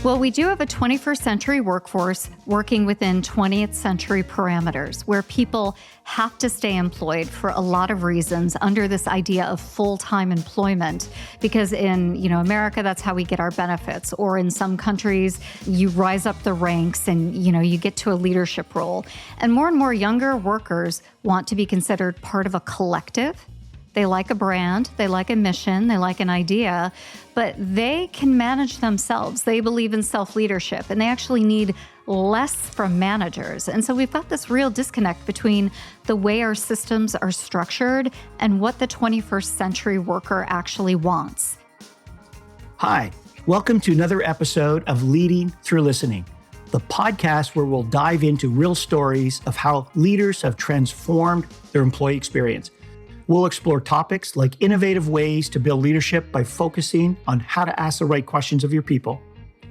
Well, we do have a 21st century workforce working within 20th century parameters where people have to stay employed for a lot of reasons under this idea of full-time employment. Because in, America, that's how we get our benefits. Or in some countries, you rise up the ranks and, you get to a leadership role. And more younger workers want to be considered part of a collective. They like a brand, they like a mission, they like an idea, but they can manage themselves. They believe in self-leadership, and they actually need less from managers. And so we've got this real disconnect between the way our systems are structured and what the 21st century worker actually wants. Hi, welcome to another episode of Leading Through Listening, the podcast where we'll dive into real stories of how leaders have transformed their employee experience. We'll explore topics like innovative ways to build leadership by focusing on how to ask the right questions of your people.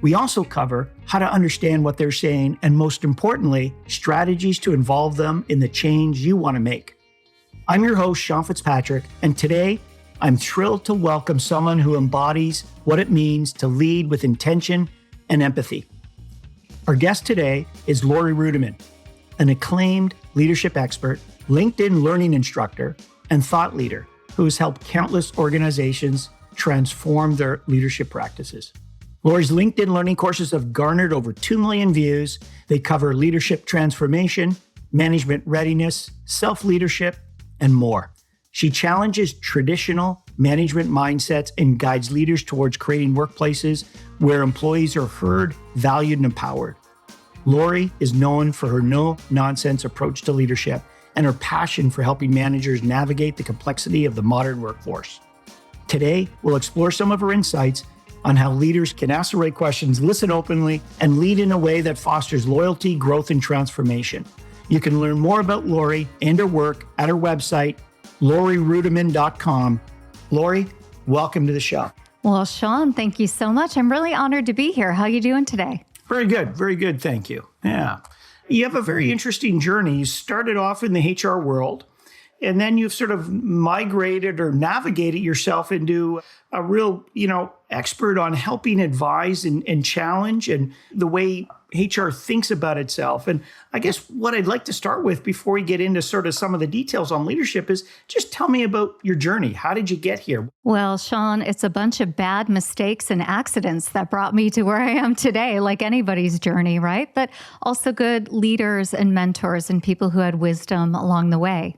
We also cover how to understand what they're saying and, most importantly, strategies to involve them in the change you want to make. I'm your host, Sean Fitzpatrick, and today I'm thrilled to welcome someone who embodies what it means to lead with intention and empathy. Our guest today is Laurie Ruettimann, an acclaimed leadership expert, LinkedIn learning instructor, and thought leader who has helped countless organizations transform their leadership practices. Laurie's LinkedIn learning courses have garnered over 2 million views. They cover leadership transformation, management readiness, self-leadership, and more. She challenges traditional management mindsets and guides leaders towards creating workplaces where employees are heard, valued, and empowered. Laurie is known for her no-nonsense approach to leadership and her passion for helping managers navigate the complexity of the modern workforce. Today, we'll explore some of her insights on how leaders can ask the right questions, listen openly, and lead in a way that fosters loyalty, growth, and transformation. You can learn more about Laurie and her work at her website, laurieruettimann.com. Laurie, welcome to the show. Well, Sean, thank you so much. I'm really honored to be here. How are you doing today? Very good. Thank you. Yeah. You have a very interesting journey. You started off in the HR world, and then you've sort of migrated or navigated yourself into a real, expert on helping advise and challenge and the way HR thinks about itself. And I guess what I'd like to start with before we get into sort of some of the details on leadership is just tell me about your journey. How did you get here? Well, Sean, it's a bunch of bad mistakes and accidents that brought me to where I am today, like anybody's journey, right? But also good leaders and mentors and people who had wisdom along the way.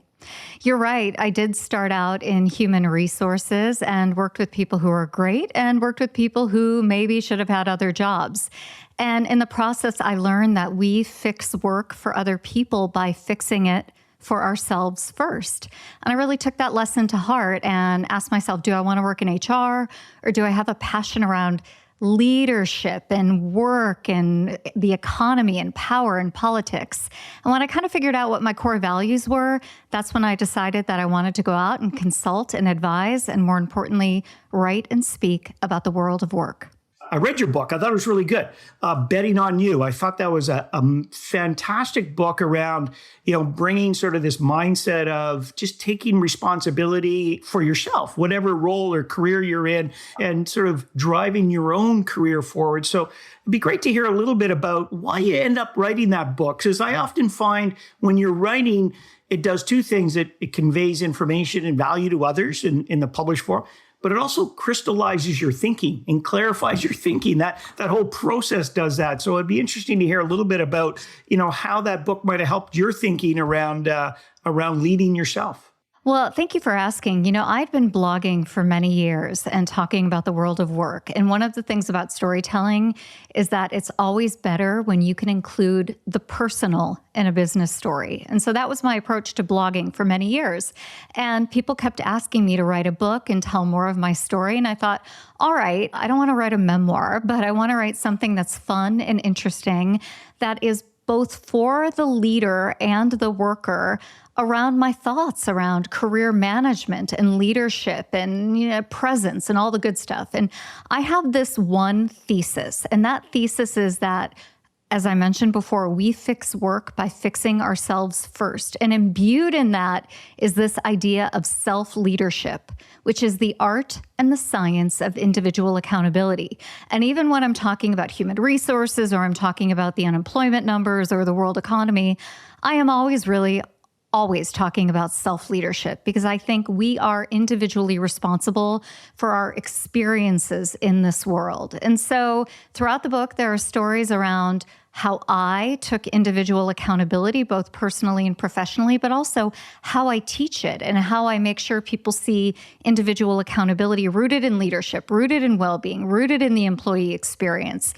You're right. I did start out in human resources and worked with people who are great and worked with people who maybe should have had other jobs. And in the process, I learned that we fix work for other people by fixing it for ourselves first. And I really took that lesson to heart and asked myself, do I want to work in HR or do I have a passion around leadership and work and the economy and power and politics? And when I kind of figured out what my core values were, that's when I decided that I wanted to go out and consult and advise, and more importantly, write and speak about the world of work. I read your book. I thought it was really good. Betting on You. I thought that was a fantastic book around, bringing sort of this mindset of just taking responsibility for yourself, whatever role or career you're in, and sort of driving your own career forward. So it'd be great to hear a little bit about why you end up writing that book. Because I often find when you're writing, it does two things. It conveys information and value to others in the published form, but it also crystallizes your thinking and clarifies your thinking. That whole process does that. So it'd be interesting to hear a little bit about, how that book might have helped your thinking around leading yourself. Well, thank you for asking. I've been blogging for many years and talking about the world of work. And one of the things about storytelling is that it's always better when you can include the personal in a business story. And so that was my approach to blogging for many years. And people kept asking me to write a book and tell more of my story. And I thought, all right, I don't want to write a memoir, but I want to write something that's fun and interesting that is both for the leader and the worker around my thoughts around career management and leadership and presence and all the good stuff. And I have this one thesis, and that thesis is that As I mentioned before, we fix work by fixing ourselves first. And imbued in that is this idea of self-leadership, which is the art and the science of individual accountability. And even when I'm talking about human resources, or I'm talking about the unemployment numbers or the world economy, I am always talking about self-leadership, because I think we are individually responsible for our experiences in this world. And so throughout the book, there are stories around how I took individual accountability, both personally and professionally, but also how I teach it and how I make sure people see individual accountability rooted in leadership, rooted in well-being, rooted in the employee experience.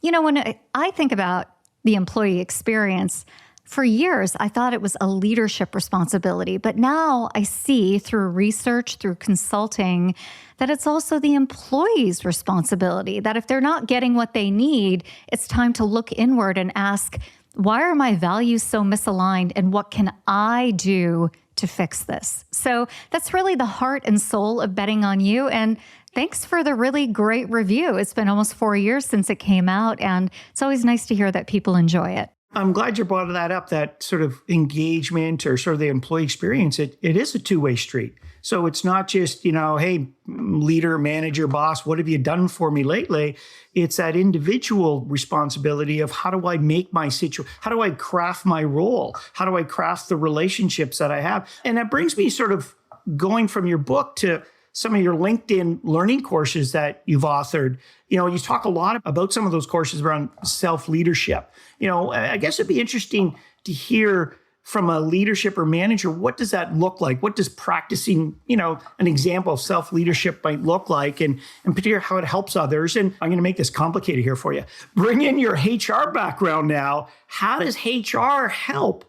You know, when I think about the employee experience, for years, I thought it was a leadership responsibility, but now I see through research, through consulting, that it's also the employee's responsibility, that if they're not getting what they need, it's time to look inward and ask, why are my values so misaligned, and what can I do to fix this? So that's really the heart and soul of Betting on You. And thanks for the really great review. It's been almost 4 years since it came out, and it's always nice to hear that people enjoy it. I'm glad you brought that up, that sort of engagement or sort of the employee experience. It is a two-way street. So it's not just, hey, leader, manager, boss, what have you done for me lately? It's that individual responsibility of how do I make my situation, how do I craft my role? How do I craft the relationships that I have? And that brings me sort of going from your book to some of your LinkedIn learning courses that you've authored. You talk a lot about some of those courses around self-leadership. I guess it'd be interesting to hear from a leadership or manager, what does that look like? What does practicing, an example of self-leadership might look like, and in particular, how it helps others? And I'm going to make this complicated here for you. Bring in your HR background now. How does HR help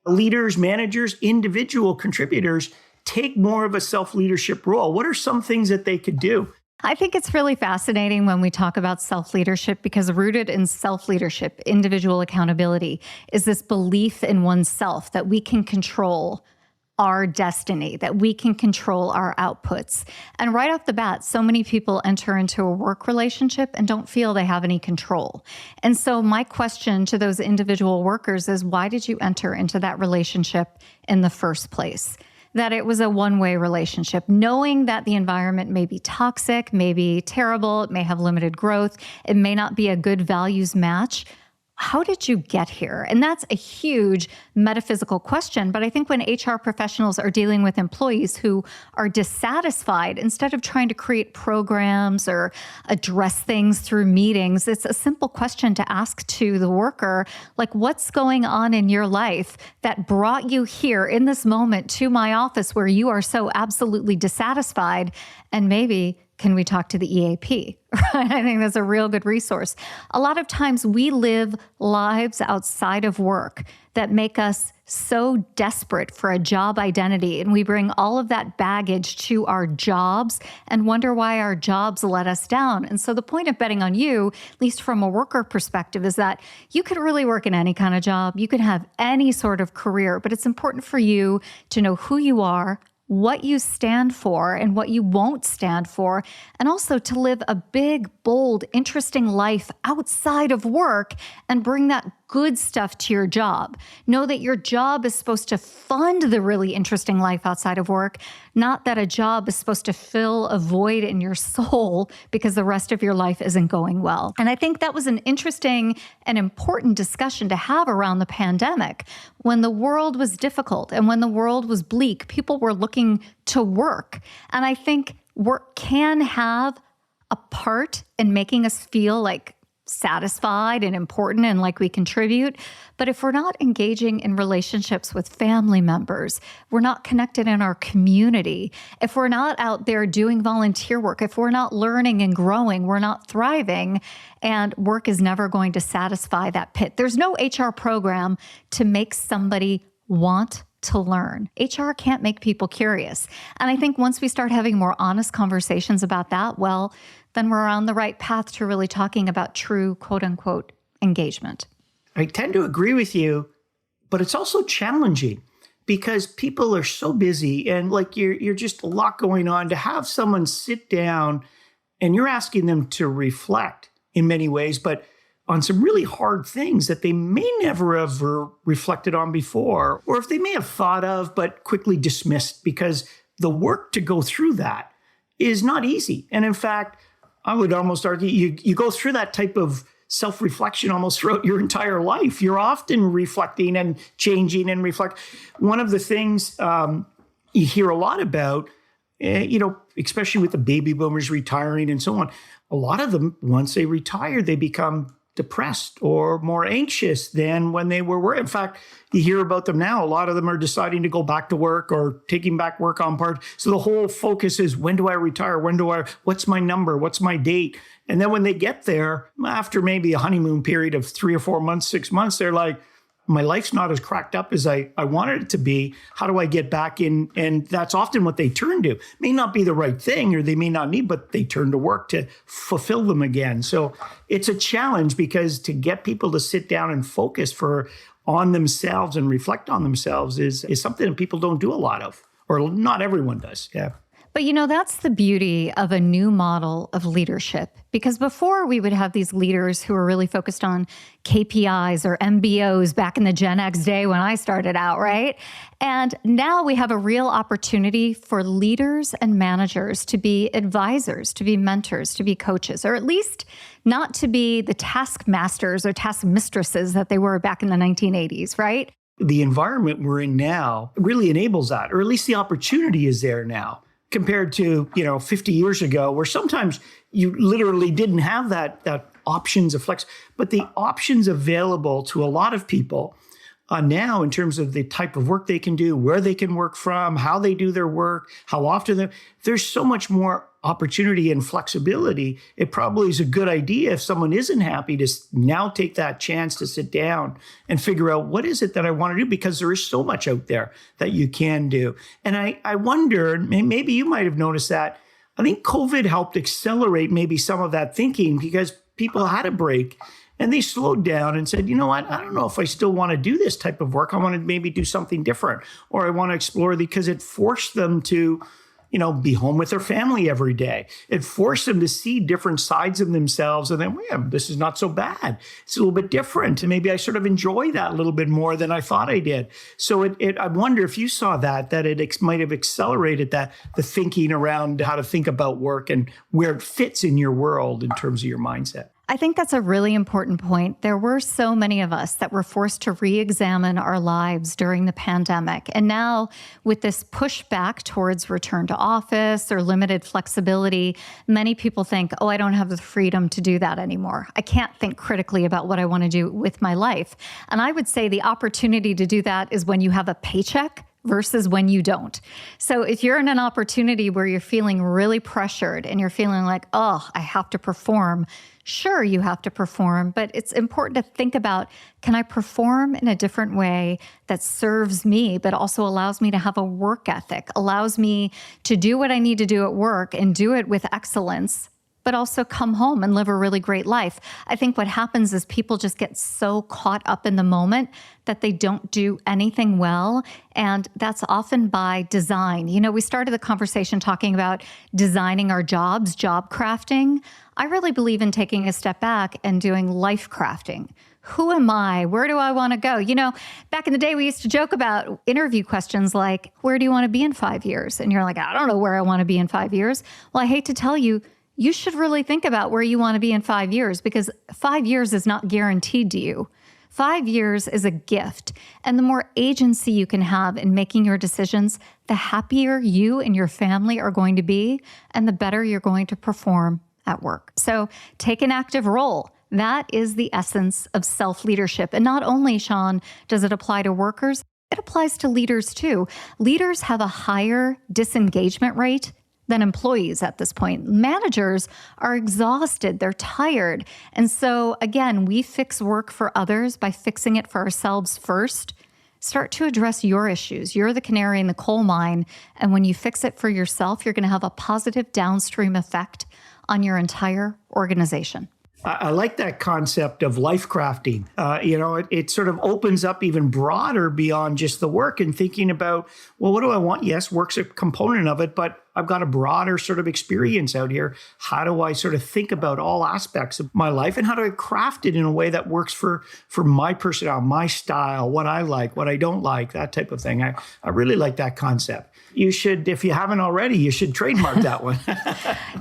leaders, managers, individual contributors take more of a self-leadership role? What are some things that they could do? I think it's really fascinating when we talk about self-leadership, because rooted in self-leadership, individual accountability, is this belief in oneself that we can control our destiny, that we can control our outputs. And right off the bat, so many people enter into a work relationship and don't feel they have any control. And so my question to those individual workers is, why did you enter into that relationship in the first place? That it was a one-way relationship, knowing that the environment may be toxic, may be terrible, it may have limited growth, it may not be a good values match. How did you get here? And that's a huge metaphysical question. But I think when HR professionals are dealing with employees who are dissatisfied, instead of trying to create programs or address things through meetings, it's a simple question to ask to the worker, like, what's going on in your life that brought you here in this moment to my office where you are so absolutely dissatisfied? And maybe, can we talk to the EAP? I think that's a real good resource. A lot of times we live lives outside of work that make us so desperate for a job identity, and we bring all of that baggage to our jobs and wonder why our jobs let us down. And so the point of Betting on You, at least from a worker perspective, is that you could really work in any kind of job. You can have any sort of career, but it's important for you to know who you are, what you stand for and what you won't stand for, and also to live a big, bold, interesting life outside of work and bring that good stuff to your job. Know that your job is supposed to fund the really interesting life outside of work, not that a job is supposed to fill a void in your soul because the rest of your life isn't going well. And I think that was an interesting and important discussion to have around the pandemic. When the world was difficult and when the world was bleak, people were looking to work. And I think work can have a part in making us feel like satisfied and important and like we contribute. But if we're not engaging in relationships with family members, we're not connected in our community, if we're not out there doing volunteer work, if we're not learning and growing, we're not thriving, and work is never going to satisfy that pit. There's no HR program to make somebody want to learn. HR can't make people curious. And I think once we start having more honest conversations about that, well, then we're on the right path to really talking about true, quote unquote, engagement. I tend to agree with you, but it's also challenging because people are so busy and like you're just a lot going on. To have someone sit down and you're asking them to reflect in many ways, but on some really hard things that they may never have reflected on before, or if they may have thought of but quickly dismissed, because the work to go through that is not easy. And in fact, I would almost argue you go through that type of self-reflection almost throughout your entire life. You're often reflecting and changing and reflect. One of the things you hear a lot about, especially with the baby boomers retiring and so on, a lot of them, once they retire, they become depressed or more anxious than when they were. In fact, you hear about them now. A lot of them are deciding to go back to work or taking back work on part. So the whole focus is, when do I retire? What's my number? What's my date? And then when they get there, after maybe a honeymoon period of 3 or 4 months, 6 months, they're like, my life's not as cracked up as I wanted it to be. How do I get back in? And that's often what they turn to. May not be the right thing, or they may not need, but they turn to work to fulfill them again. So it's a challenge, because to get people to sit down and focus on themselves and reflect on themselves is something that people don't do a lot of, or not everyone does. Yeah. But that's the beauty of a new model of leadership, because before we would have these leaders who were really focused on KPIs or MBOs back in the Gen X day when I started out, right? And now we have a real opportunity for leaders and managers to be advisors, to be mentors, to be coaches, or at least not to be the taskmasters or task mistresses that they were back in the 1980s, right? The environment we're in now really enables that, or at least the opportunity is there now, compared to 50 years ago, where sometimes you literally didn't have that options of flex. But the options available to a lot of people now, in terms of the type of work they can do, where they can work from, how they do their work, how often there's so much more opportunity and flexibility. It probably is a good idea, if someone isn't happy, to now take that chance to sit down and figure out, what is it that I want to do? Because there is so much out there that you can do. And I wonder, maybe you might have noticed that, I think COVID helped accelerate maybe some of that thinking, because people had a break and they slowed down and said, you know what, I don't know if I still want to do this type of work. I want to maybe do something different, or I want to explore, because it forced them to be home with their family every day. It forced them to see different sides of themselves, and then, this is not so bad. It's a little bit different. And maybe I sort of enjoy that a little bit more than I thought I did. So I wonder if you saw that it might have accelerated the thinking around how to think about work and where it fits in your world in terms of your mindset. I think that's a really important point. There were so many of us that were forced to re-examine our lives during the pandemic. And now, with this pushback towards return to office or limited flexibility, many people think, I don't have the freedom to do that anymore. I can't think critically about what I want to do with my life. And I would say the opportunity to do that is when you have a paycheck versus when you don't. So if you're in an opportunity where you're feeling really pressured and you're feeling like, I have to perform, sure, you have to perform, but it's important to think about, can I perform in a different way that serves me, but also allows me to have a work ethic, allows me to do what I need to do at work and do it with excellence, but also come home and live a really great life. I think what happens is people just get so caught up in the moment that they don't do anything well. And that's often by design. We started the conversation talking about designing our jobs, job crafting. I really believe in taking a step back and doing life crafting. Who am I? Where do I want to go? Back in the day, we used to joke about interview questions like, where do you want to be in 5 years? And you're like, I don't know where I want to be in 5 years. Well, I hate to tell you, you should really think about where you want to be in 5 years, because 5 years is not guaranteed to you. 5 years is a gift. And the more agency you can have in making your decisions, the happier you and your family are going to be, and the better you're going to perform at work. So take an active role. That is the essence of self-leadership. And not only, Sean, does it apply to workers, it applies to leaders too. Leaders have a higher disengagement rate than employees at this point. Managers are exhausted, they're tired. And so again, we fix work for others by fixing it for ourselves first. Start to address your issues. You're the canary in the coal mine. And when you fix it for yourself, you're going to have a positive downstream effect on your entire organization. I like that concept of life crafting. It sort of opens up even broader beyond just the work, and thinking about, well, what do I want? Yes, work's a component of it, but I've got a broader sort of experience out here. How do I sort of think about all aspects of my life, and how do I craft it in a way that works for my personality, my style, what I like, what I don't like, that type of thing. I really like that concept. You should, if you haven't already, you should trademark that one.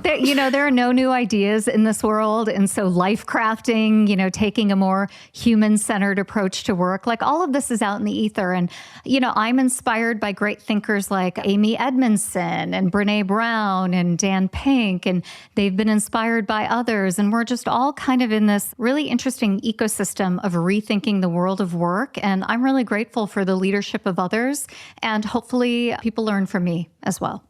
There are no new ideas in this world. And so life crafting, taking a more human-centered approach to work, like all of this is out in the ether. And, I'm inspired by great thinkers like Amy Edmondson and Brene Brown and Dan Pink, and they've been inspired by others. And we're just all kind of in this really interesting ecosystem of rethinking the world of work. And I'm really grateful for the leadership of others. And hopefully people learn from me as well.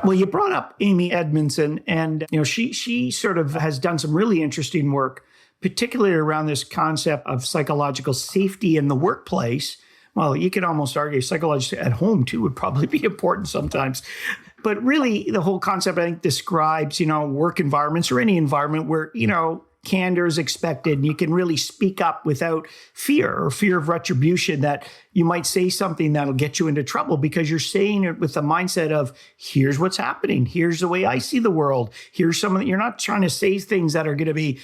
Well, you brought up Amy Edmondson, and she sort of has done some really interesting work, particularly around this concept of psychological safety in the workplace. Well, you could almost argue psychological at home too would probably be important sometimes. But really, the whole concept, I think, describes, work environments or any environment where, candor is expected, and you can really speak up without fear of retribution, that you might say something that'll get you into trouble because you're saying it with the mindset of, here's what's happening. Here's the way I see the world. Here's you're not trying to say things that are going to be,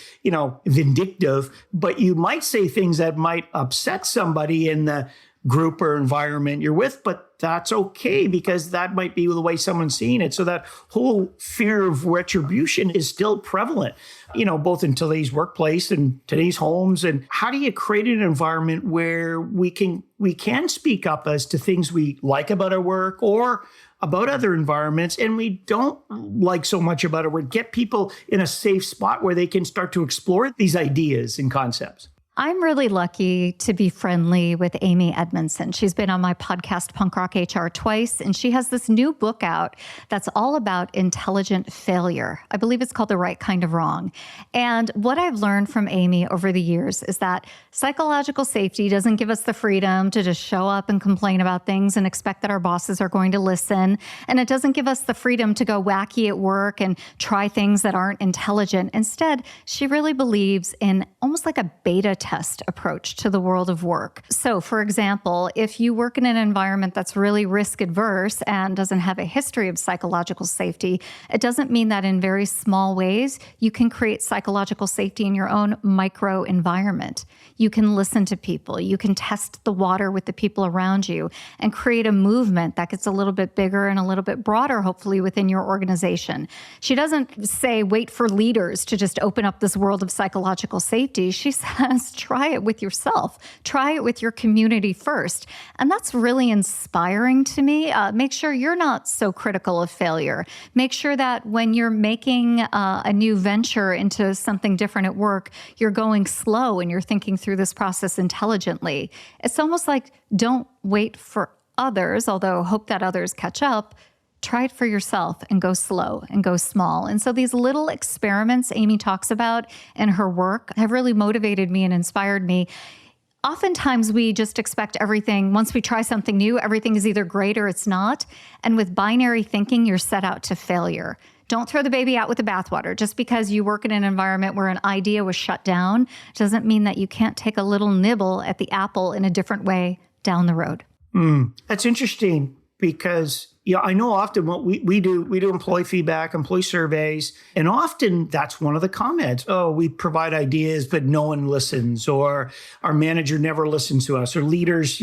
vindictive, but you might say things that might upset somebody in the group or environment you're with, but that's okay because that might be the way someone's seeing it. So that whole fear of retribution is still prevalent, both in today's workplace and today's homes. And how do you create an environment where we can speak up as to things we like about our work or about other environments, and we don't like so much about it, where get people in a safe spot where they can start to explore these ideas and concepts? I'm really lucky to be friendly with Amy Edmondson. She's been on my podcast, Punk Rock HR, twice, and she has this new book out that's all about intelligent failure. I believe it's called The Right Kind of Wrong. And what I've learned from Amy over the years is that psychological safety doesn't give us the freedom to just show up and complain about things and expect that our bosses are going to listen. And it doesn't give us the freedom to go wacky at work and try things that aren't intelligent. Instead, she really believes in almost like a beta test approach to the world of work. So, for example, if you work in an environment that's really risk adverse and doesn't have a history of psychological safety, it doesn't mean that in very small ways you can create psychological safety in your own micro environment. You can listen to people, you can test the water with the people around you and create a movement that gets a little bit bigger and a little bit broader, hopefully, within your organization. She doesn't say wait for leaders to just open up this world of psychological safety. She says try it with yourself. Try it with your community first. And that's really inspiring to me. Make sure you're not so critical of failure. Make sure that when you're making a new venture into something different at work, you're going slow and you're thinking through this process intelligently. It's almost like don't wait for others, although hope that others catch up. Try it for yourself and go slow and go small. And so these little experiments Amy talks about in her work have really motivated me and inspired me. Oftentimes we just expect everything, once we try something new, everything is either great or it's not. And with binary thinking, you're set out to failure. Don't throw the baby out with the bathwater. Just because you work in an environment where an idea was shut down doesn't mean that you can't take a little nibble at the apple in a different way down the road. That's interesting because I know often what we do employee feedback, employee surveys, and often that's one of the comments. Oh, we provide ideas, but no one listens, or our manager never listens to us, or leaders,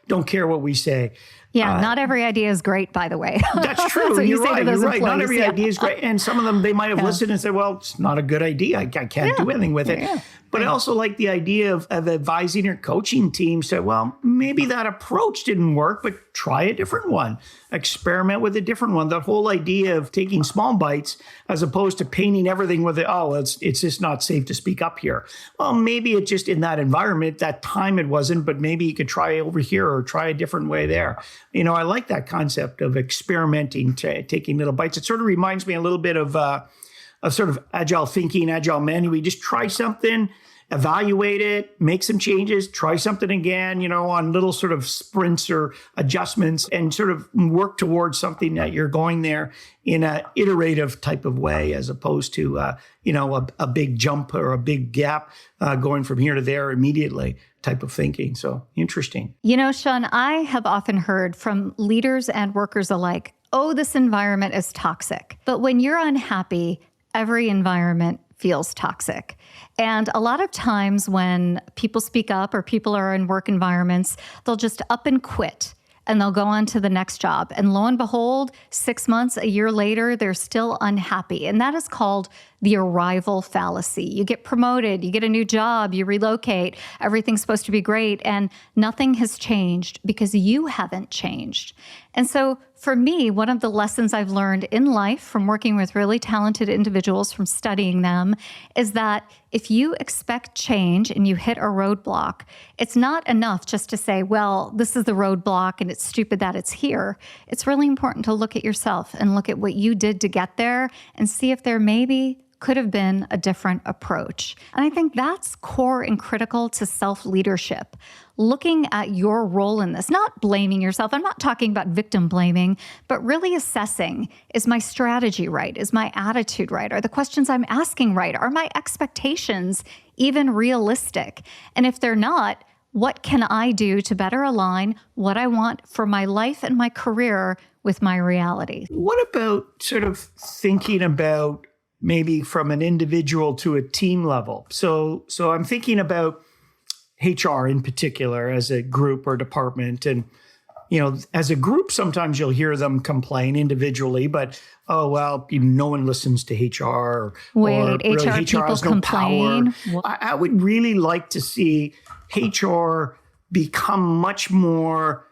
don't care what we say. Yeah, not every idea is great, by the way. That's true. You're right. Not every idea is great. And some of them, they might have listened and said, well, it's not a good idea. I can't do anything with it. Yeah. But I also like the idea of advising your coaching team. Say, well, maybe that approach didn't work, but try a different one. Experiment with a different one. That whole idea of taking small bites as opposed to painting everything with it's just not safe to speak up here. Well, maybe it's just in that environment, that time it wasn't, but maybe you could try over here or try a different way there. I like that concept of experimenting, taking little bites. It sort of reminds me a little bit of sort of agile thinking, agile manual. We just try something, evaluate it, make some changes, try something again, on little sort of sprints or adjustments, and sort of work towards something that you're going there in an iterative type of way, as opposed to, a big jump or a big gap going from here to there immediately type of thinking. So interesting. Sean, I have often heard from leaders and workers alike, oh, this environment is toxic. But when you're unhappy, every environment feels toxic. And a lot of times when people speak up or people are in work environments, they'll just up and quit and they'll go on to the next job. And lo and behold, 6 months, a year later, they're still unhappy. And that is called the arrival fallacy. You get promoted, you get a new job, you relocate, everything's supposed to be great, and nothing has changed because you haven't changed. And so for me, one of the lessons I've learned in life from working with really talented individuals, from studying them, is that if you expect change and you hit a roadblock, it's not enough just to say, well, this is the roadblock and it's stupid that it's here. It's really important to look at yourself and look at what you did to get there and see if there maybe could have been a different approach. And I think that's core and critical to self-leadership. Looking at your role in this, not blaming yourself. I'm not talking about victim blaming, but really assessing, is my strategy right? Is my attitude right? Are the questions I'm asking right? Are my expectations even realistic? And if they're not, what can I do to better align what I want for my life and my career with my reality? What about sort of thinking about maybe from an individual to a team level? So I'm thinking about HR in particular as a group or department. And, as a group, sometimes you'll hear them complain individually, but, oh, well, no one listens to HR. Wait, really, HR people has no complain? Power. I would really like to see HR become much more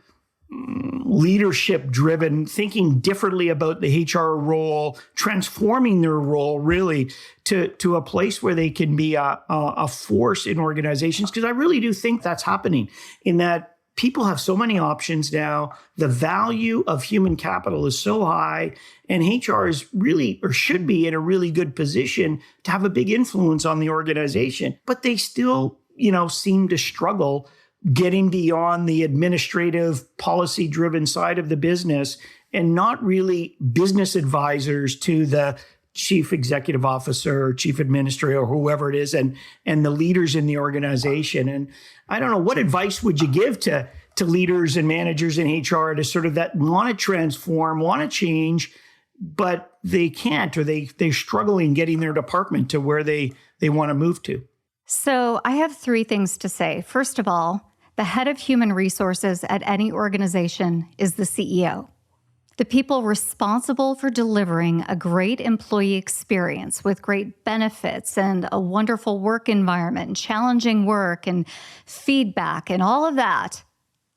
leadership driven, thinking differently about the HR role, transforming their role really to a place where they can be a force in organizations. Because I really do think that's happening, in that people have so many options now. The value of human capital is so high, and HR is really, or should be, in a really good position to have a big influence on the organization. But they still, seem to struggle getting beyond the administrative, policy-driven side of the business, and not really business advisors to the chief executive officer or chief administrator or whoever it is, and the leaders in the organization. And I don't know, what advice would you give to leaders and managers in HR to sort of that want to transform, want to change, but they can't, or they're struggling getting their department to where they want to move to? So I have 3 things to say. First of all, the head of human resources at any organization is the CEO. The people responsible for delivering a great employee experience with great benefits and a wonderful work environment and challenging work and feedback and all of that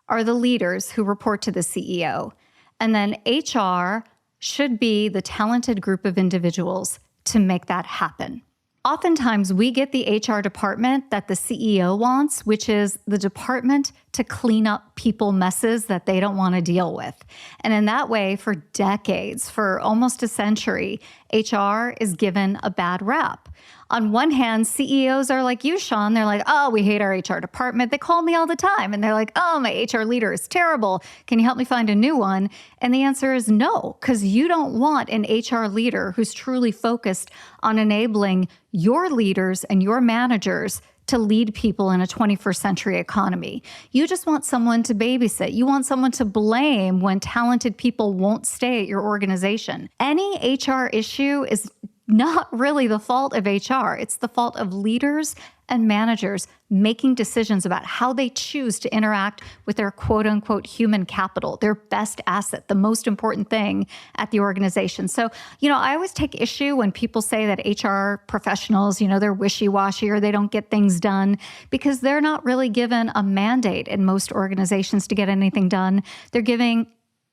are the leaders who report to the CEO. And then HR should be the talented group of individuals to make that happen. Oftentimes, we get the HR department that the CEO wants, which is the department to clean up people messes that they don't want to deal with. And in that way, for decades, for almost a century, HR is given a bad rap. On one hand, CEOs are like you, Sean. They're like, oh, we hate our HR department. They call me all the time. And they're like, oh, my HR leader is terrible. Can you help me find a new one? And the answer is no, because you don't want an HR leader who's truly focused on enabling your leaders and your managers to lead people in a 21st century economy. You just want someone to babysit. You want someone to blame when talented people won't stay at your organization. Any HR issue is not really the fault of HR. It's the fault of leaders and managers making decisions about how they choose to interact with their quote unquote human capital, their best asset, the most important thing at the organization. So, I always take issue when people say that HR professionals, they're wishy-washy or they don't get things done, because they're not really given a mandate in most organizations to get anything done.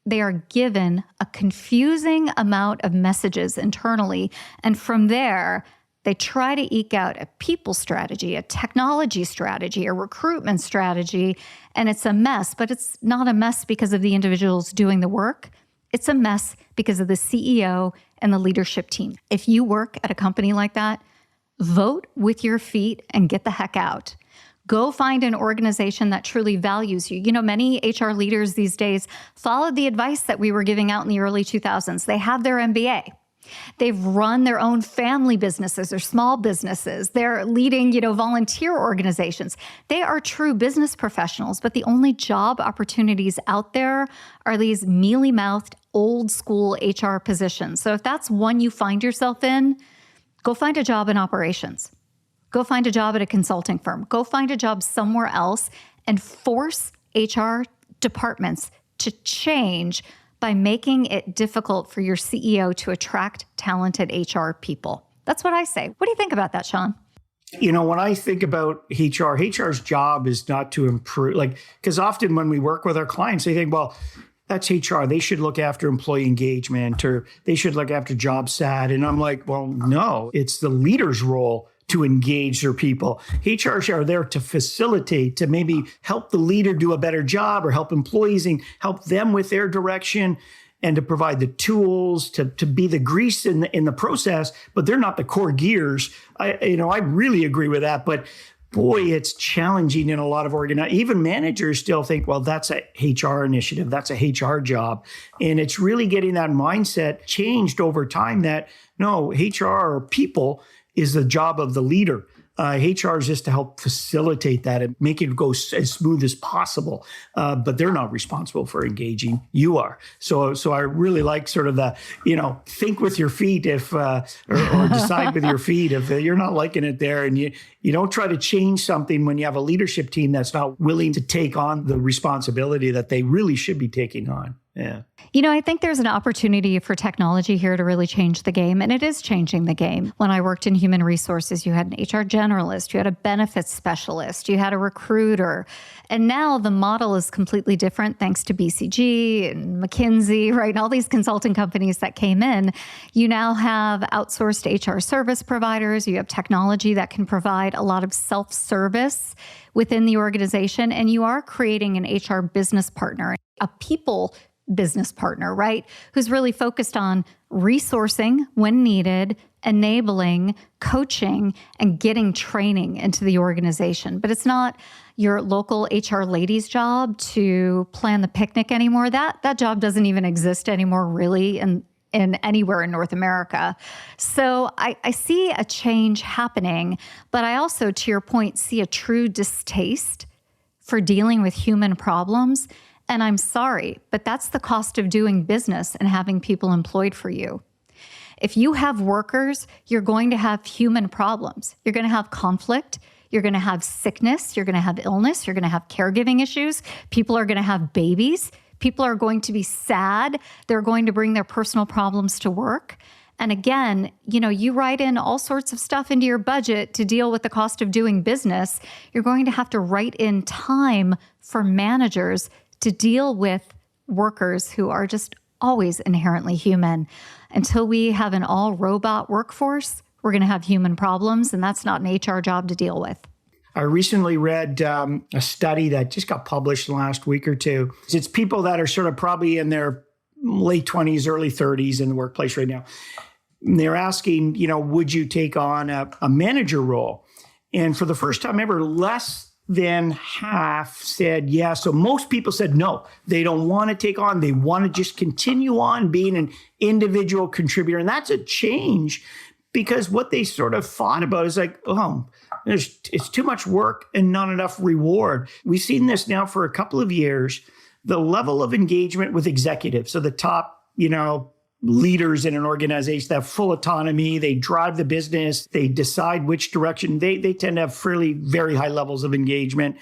They are given a confusing amount of messages internally. And from there, they try to eke out a people strategy, a technology strategy, a recruitment strategy. And it's a mess, but it's not a mess because of the individuals doing the work. It's a mess because of the CEO and the leadership team. If you work at a company like that, vote with your feet and get the heck out. Go find an organization that truly values you. Many HR leaders these days followed the advice that we were giving out in the early 2000s. They have their MBA. They've run their own family businesses or small businesses. They're leading, volunteer organizations. They are true business professionals, but the only job opportunities out there are these mealy-mouthed, old school HR positions. So if that's one you find yourself in, go find a job in operations. Go find a job at a consulting firm. Go find a job somewhere else and force HR departments to change by making it difficult for your CEO to attract talented HR people. That's what I say. What do you think about that, Sean? When I think about HR's job is not to improve, because often when we work with our clients, they think, well, that's HR. They should look after employee engagement or they should look after job sat. And I'm like, well, no, it's the leader's role to engage their people. HRs are there to facilitate, to maybe help the leader do a better job or help employees and help them with their direction and to provide the tools to be the grease in the process, but they're not the core gears. I really agree with that, but boy, it's challenging in a lot of organizations. Even managers still think, well, that's a HR initiative. That's a HR job. And it's really getting that mindset changed over time that no, HR or people is the job of the leader. HR is just to help facilitate that and make it go as smooth as possible. But they're not responsible for engaging. You are. So I really like sort of the, think with your feet or decide with your feet if you're not liking it there. And you don't try to change something when you have a leadership team that's not willing to take on the responsibility that they really should be taking on. Yeah. I think there's an opportunity for technology here to really change the game, and it is changing the game. When I worked in human resources, you had an HR generalist, you had a benefits specialist, you had a recruiter, and now the model is completely different thanks to BCG and McKinsey, right? And all these consulting companies that came in. You now have outsourced HR service providers, you have technology that can provide a lot of self-service within the organization, and you are creating an HR business partner, a people business partner, right? Who's really focused on resourcing when needed, enabling, coaching, and getting training into the organization. But it's not your local HR lady's job to plan the picnic anymore. That job doesn't even exist anymore, really, in anywhere in North America. So I see a change happening, but I also, to your point, see a true distaste for dealing with human problems. And I'm sorry, but that's the cost of doing business and having people employed for you. If you have workers, you're going to have human problems. You're going to have conflict. You're going to have sickness. You're going to have illness. You're going to have caregiving issues. People are going to have babies. People are going to be sad. They're going to bring their personal problems to work. And again, you write in all sorts of stuff into your budget to deal with the cost of doing business. You're going to have to write in time for managers to deal with workers who are just always inherently human. Until we have an all-robot workforce, we're going to have human problems, and that's not an HR job to deal with. I recently read a study that just got published in the last week or two. It's people that are sort of probably in their late 20s, early 30s in the workplace right now. And they're asking, would you take on a manager role? And for the first time ever, less than half said yes. So most people said no, they don't want to take on. They want to just continue on being an individual contributor. And that's a change because what they sort of thought about is like, it's too much work and not enough reward. We've seen this now for a couple of years, the level of engagement with executives. So the top, leaders in an organization that have full autonomy, they drive the business, they decide which direction, they tend to have very high levels of engagement.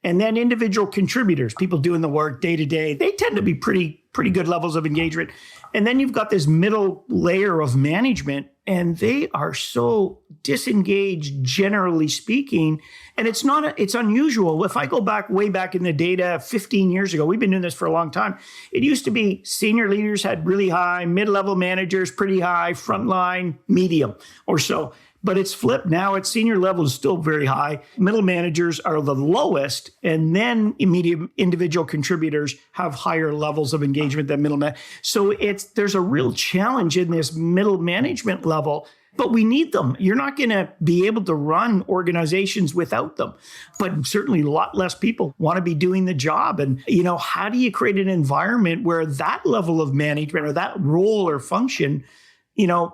And then individual contributors, people doing the work day to day, they tend to be pretty good levels of engagement. And then you've got this middle layer of management, and they are so disengaged, generally speaking. And it's unusual. If I go way back in the data 15 years ago, we've been doing this for a long time. It used to be senior leaders had really high, mid-level managers pretty high, frontline, medium or so. But it's flipped now. At senior level is still very high. Middle managers are the lowest, and then immediate individual contributors have higher levels of engagement than middle man. So there's a real challenge in this middle management level, but we need them. You're not going to be able to run organizations without them. But certainly a lot less people want to be doing the job. And, how do you create an environment where that level of management or that role or function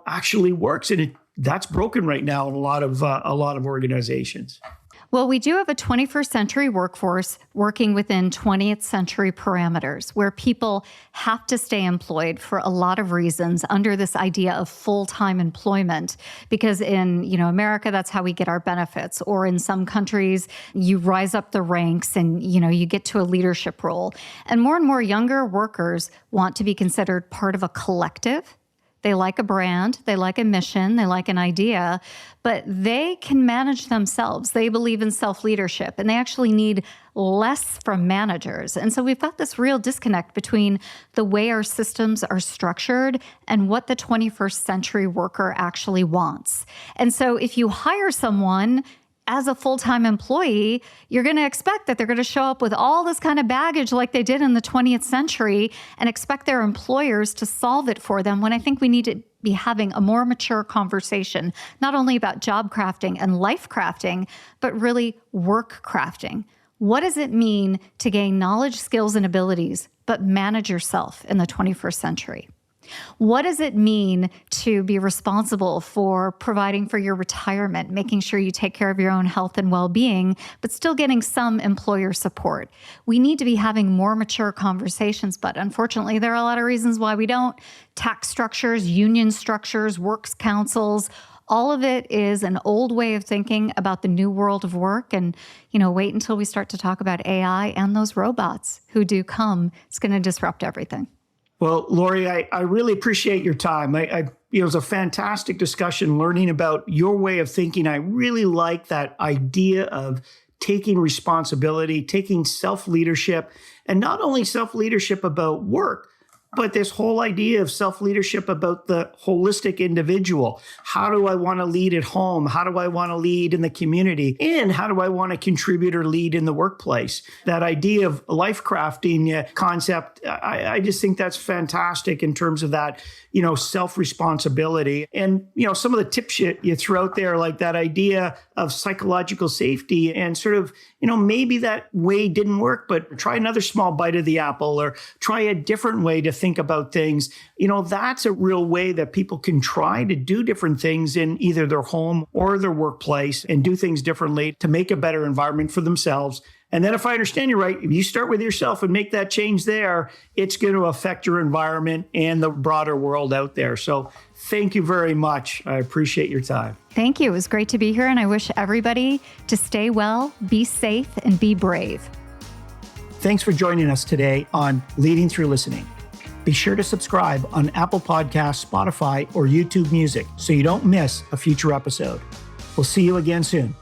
actually works. And that's broken right now in a lot of organizations. Well, we do have a 21st century workforce working within 20th century parameters where people have to stay employed for a lot of reasons under this idea of full-time employment. Because in, America, that's how we get our benefits. Or in some countries, you rise up the ranks and, you get to a leadership role. And more younger workers want to be considered part of a collective. They like a brand, they like a mission, they like an idea, but they can manage themselves. They believe in self-leadership, and they actually need less from managers. And so we've got this real disconnect between the way our systems are structured and what the 21st century worker actually wants. And so if you hire someone as a full-time employee, you're going to expect that they're going to show up with all this kind of baggage like they did in the 20th century and expect their employers to solve it for them, when I think we need to be having a more mature conversation, not only about job crafting and life crafting, but really work crafting. What does it mean to gain knowledge, skills, and abilities, but manage yourself in the 21st century? What does it mean to be responsible for providing for your retirement, making sure you take care of your own health and well-being, but still getting some employer support? We need to be having more mature conversations, but unfortunately, there are a lot of reasons why we don't. Tax structures, union structures, works councils, all of it is an old way of thinking about the new world of work. And, wait until we start to talk about AI and those robots who do come. It's going to disrupt everything. Well, Laurie, I really appreciate your time. It was a fantastic discussion learning about your way of thinking. I really like that idea of taking responsibility, taking self-leadership, and not only self-leadership about work, but this whole idea of self-leadership about the holistic individual. How do I want to lead at home? How do I want to lead in the community? And how do I want to contribute or lead in the workplace? That idea of life crafting concept, I just think that's fantastic in terms of that, self-responsibility. And, some of the tips you throw out there, like that idea of psychological safety and sort of, maybe that way didn't work, but try another small bite of the apple or try a different way to think about things. That's a real way that people can try to do different things in either their home or their workplace and do things differently to make a better environment for themselves. And then if I understand you right, if you start with yourself and make that change there, it's going to affect your environment and the broader world out there. So thank you very much. I appreciate your time. Thank you. It was great to be here. And I wish everybody to stay well, be safe, and be brave. Thanks for joining us today on Leading Through Listening. Be sure to subscribe on Apple Podcasts, Spotify, or YouTube Music so you don't miss a future episode. We'll see you again soon.